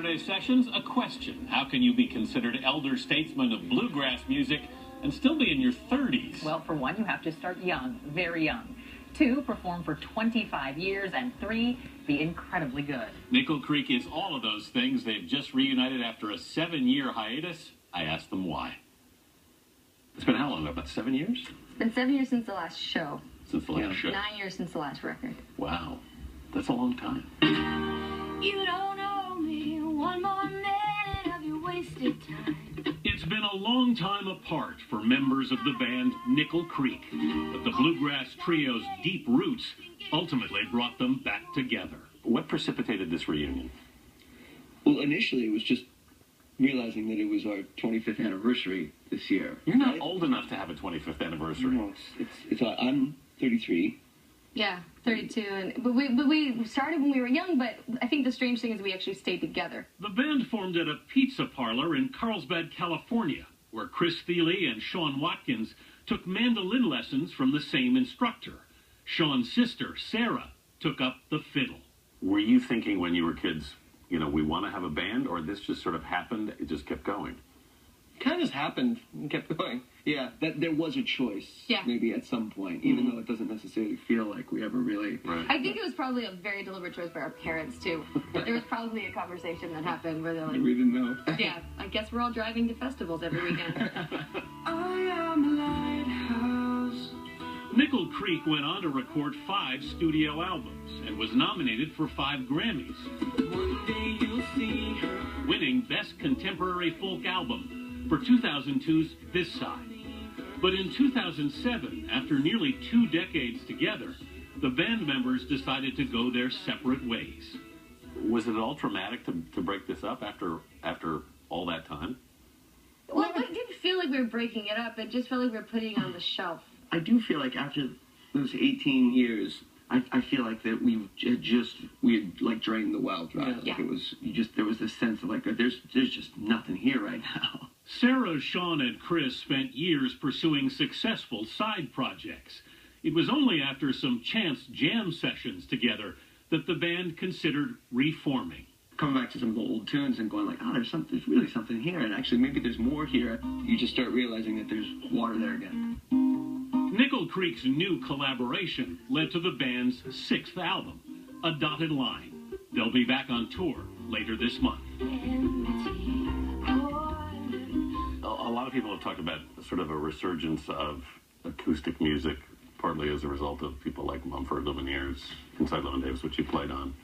Saturday Sessions, a question. How can you be considered elder statesman of bluegrass music and still be in your 30s? Well, for one, you have to start young, very young. 2, perform for 25 years. And 3, be incredibly good. Nickel Creek is all of those things. They've just reunited after a 7-year hiatus. I asked them why. It's been how long? About 7 years? It's been 7 years since the last show. Since the last show? 9 years since the last record. Wow. That's a long time. You don't owe me one more minute of your wasted time. It's been a long time apart for members of the band Nickel Creek, but the bluegrass trio's deep roots ultimately brought them back together. What precipitated this reunion? Well, initially it was just realizing that it was our 25th anniversary this year. You're not old enough to have a 25th anniversary. No, I'm 33. Yeah, 32. But we started when we were young, but I think the strange thing is we actually stayed together. The band formed at a pizza parlor in Carlsbad, California, where Chris Thiele and Sean Watkins took mandolin lessons from the same instructor. Sean's sister, Sarah, took up the fiddle. Were you thinking when you were kids, you know, we want to have a band, or this just sort of happened, it just kept going? It kind of just happened and kept going. Yeah, that there was a choice, maybe at some point, even though it doesn't necessarily feel like we ever really... Right. I think it was probably a very deliberate choice by our parents, too. There was probably a conversation that happened where they're like... We didn't know. Yeah, I guess we're all driving to festivals every weekend. I am a lighthouse. Nickel Creek went on to record 5 studio albums and was nominated for 5 Grammys, One day you'll see her. winning Best Contemporary Folk Album for 2002's This Side. But in 2007, after nearly 2 decades together, the band members decided to go their separate ways. Was it all traumatic to break this up after all that time? Well, it didn't feel like we were breaking it up. It just felt like we were putting it on the shelf. I do feel like after those 18 years, I feel like that we had like drained the well dry. Yeah. Like it was, there was this sense of like, there's just nothing here right now. Sarah, Sean, and Chris spent years pursuing successful side projects. It was only after some chance jam sessions together that the band considered reforming. Coming back to some of the old tunes and going like, oh, there's really something here, and actually maybe there's more here. You just start realizing that there's water there again. Nickel Creek's new collaboration led to the band's 6th album, A Dotted Line. They'll be back on tour later this month. A lot of people have talked about sort of a resurgence of acoustic music, partly as a result of people like Mumford, Lumineers, Inside Llewyn Davis, which you played on.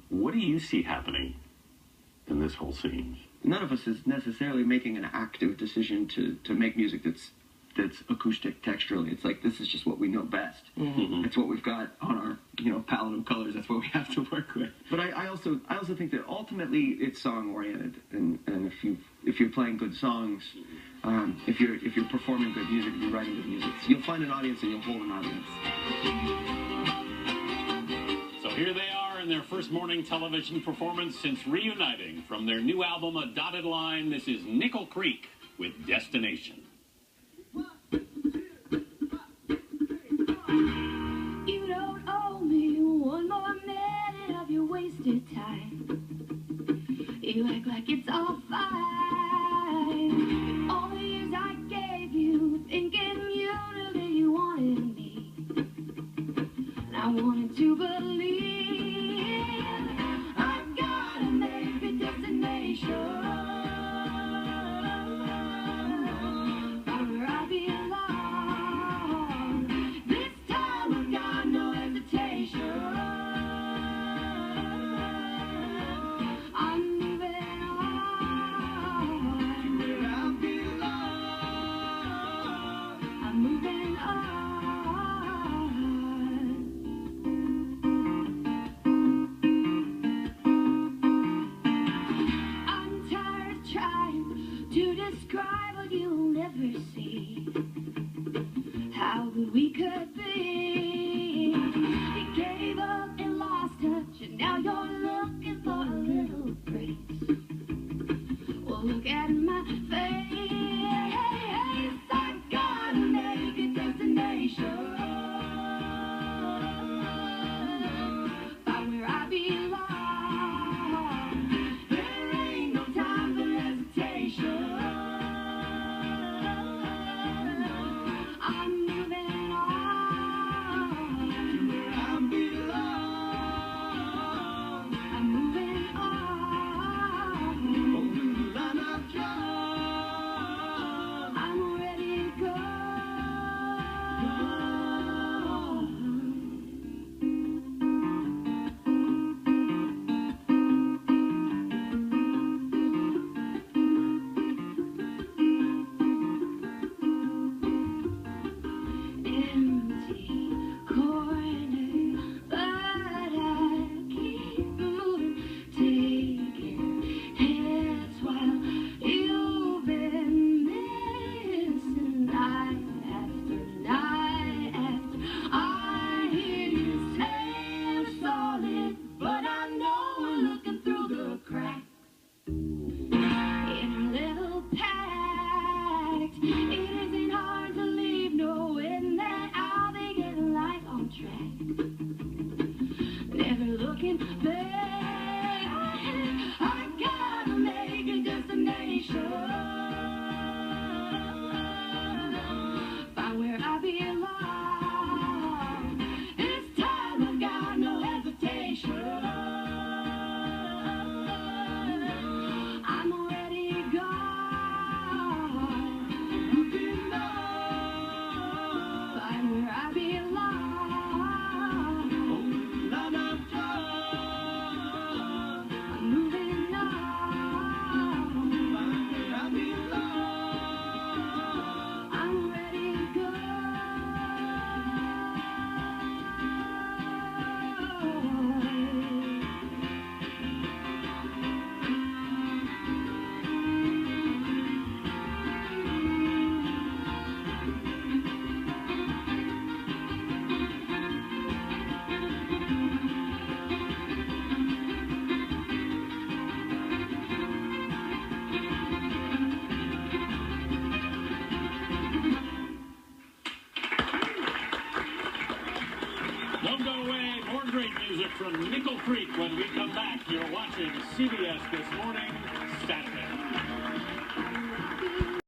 What do you see happening in this whole scene? None of us is necessarily making an active decision to make music that's acoustic texturally. It's like, this is just what we know best. Mm-hmm. It's what we've got on our palette of colors. That's what we have to work with. But I also think that ultimately it's song oriented, and if you're playing good songs, if you're performing good music, if you're writing good music, you'll find an audience and you'll hold an audience. So here they are in their first morning television performance since reuniting from their new album, A Dotted Line. This is Nickel Creek with Destination. You don't owe me one more minute of your wasted time. You act like it's all fine. All the years I gave you, thinking you knew that you wanted me. And I wanted to believe I've gotta make a destination. How good we could be. You gave up and lost touch, and now you're looking for a little grace. Well, look at my face. I gotta make a destination. Find where I belong. never looking back. I gotta make a destination. Find where I belong. This time I've got no hesitation. I'm already gone. Looking up. Find where I belong. I'm moving on. Find where I belong. I'm ready to go. Don't go away. More great music from Nickel Creek when we come back. You're watching CBS This Morning, Saturday.